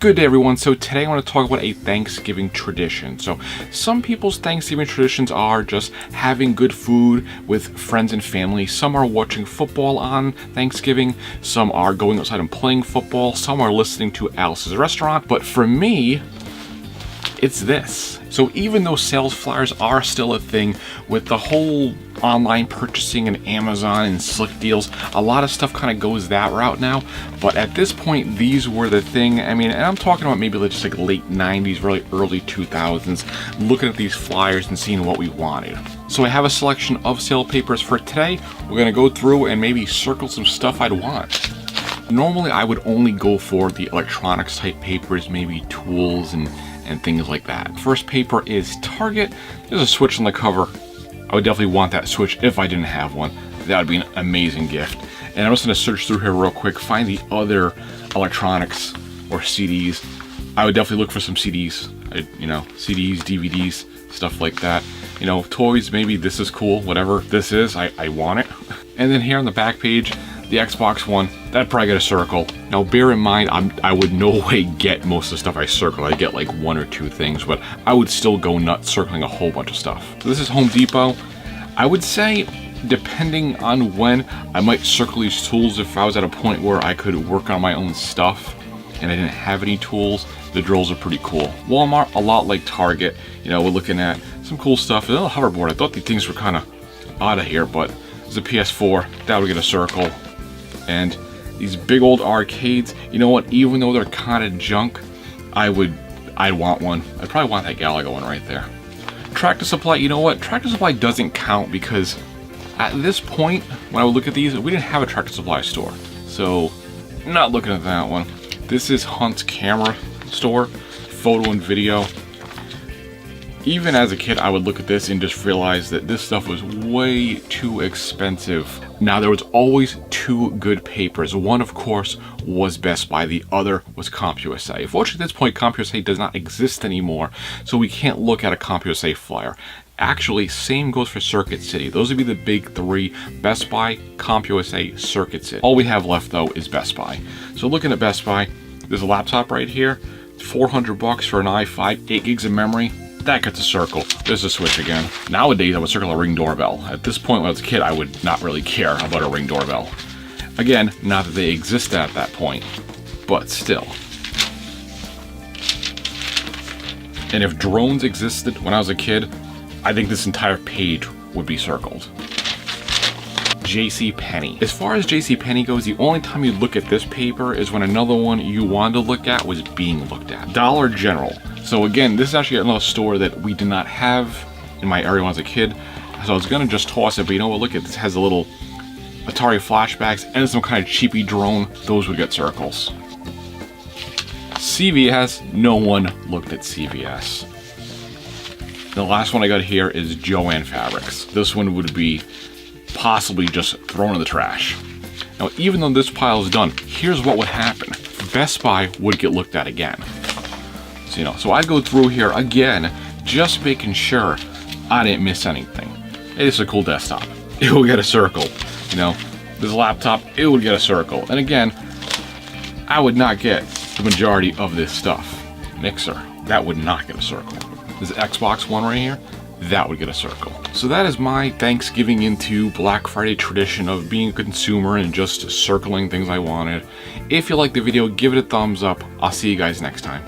Good day, everyone. So today I want to talk about a Thanksgiving tradition. So some people's Thanksgiving traditions are just having good food with friends and family. Some are watching football on Thanksgiving. Some are going outside and playing football. Some are listening to Alice's Restaurant. But for me, it's this. So even though sales flyers are still a thing with the whole online purchasing and Amazon and Slick Deals, a lot of stuff kind of goes that route now. But at this point, these were the thing. I mean, and I'm talking about maybe just like late 90s, really early 2000s, looking at these flyers and seeing what we wanted. So I have a selection of sale papers for today. We're gonna go through and maybe circle some stuff I'd want. Normally, I would only go for the electronics type papers, maybe tools and things like that. First paper is Target. There's a switch on the cover. I would definitely want that switch if I didn't have one. That would be an amazing gift. And I'm just gonna search through here real quick, find the other electronics or CDs. I would definitely look for some CDs, CDs, DVDs, stuff like that. You know, toys, maybe this is cool, whatever this is, I want it. And then here on the back page, the Xbox One, that'd probably get a circle. Now bear in mind, I would no way get most of the stuff I circle. I get like one or two things, but I would still go nuts circling a whole bunch of stuff. So this is Home Depot. I would say, depending on when, I might circle these tools if I was at a point where I could work on my own stuff and I didn't have any tools. The drills are pretty cool. Walmart, a lot like Target. You know, we're looking at some cool stuff. A little hoverboard. I thought these things were kind of out of here, but there's a PS4. That would get a circle. And these big old arcades, you know what, even though they're kind of junk, I'd want one. I'd probably want that Galaga one right there. Tractor Supply, you know what, Tractor Supply doesn't count because at this point, when I would look at these, we didn't have a Tractor Supply store. So, not looking at that one. This is Hunt's Camera Store, photo and video. Even as a kid, I would look at this and just realize that this stuff was way too expensive. Now, there was always two good papers. One, of course, was Best Buy. The other was CompUSA. Fortunately, at this point, CompUSA does not exist anymore, so we can't look at a CompUSA flyer. Actually, same goes for Circuit City. Those would be the big three: Best Buy, CompUSA, Circuit City. All we have left, though, is Best Buy. So looking at Best Buy, there's a laptop right here. $400 for an i5, 8 gigs of memory. That gets a circle. There's a switch again. Nowadays, I would circle a Ring doorbell. At this point, when I was a kid, I would not really care about a Ring doorbell. Again, not that they existed at that point, but still. And if drones existed when I was a kid, I think this entire page would be circled. JCPenney. As far as JCPenney goes, the only time you look at this paper is when another one you wanted to look at was being looked at. Dollar General. So again, this is actually another store that we did not have in my area when I was a kid. So I was gonna just toss it, but you know what, look at this, has a little Atari flashbacks and some kind of cheapy drone. Those would get circles. CVS, no one looked at CVS. The last one I got here is Jo-Ann Fabrics. This one would be possibly just thrown in the trash. Now, even though this pile is done, here's what would happen. Best Buy would get looked at again. So, so I'd go through here again, just making sure I didn't miss anything. Hey, this is a cool desktop. It will get a circle. You know, this laptop, it would get a circle. And again, I would not get the majority of this stuff. Mixer, that would not get a circle. This Xbox One right here, that would get a circle. So that is my Thanksgiving into Black Friday tradition of being a consumer and just circling things I wanted. If you liked the video, give it a thumbs up. I'll see you guys next time.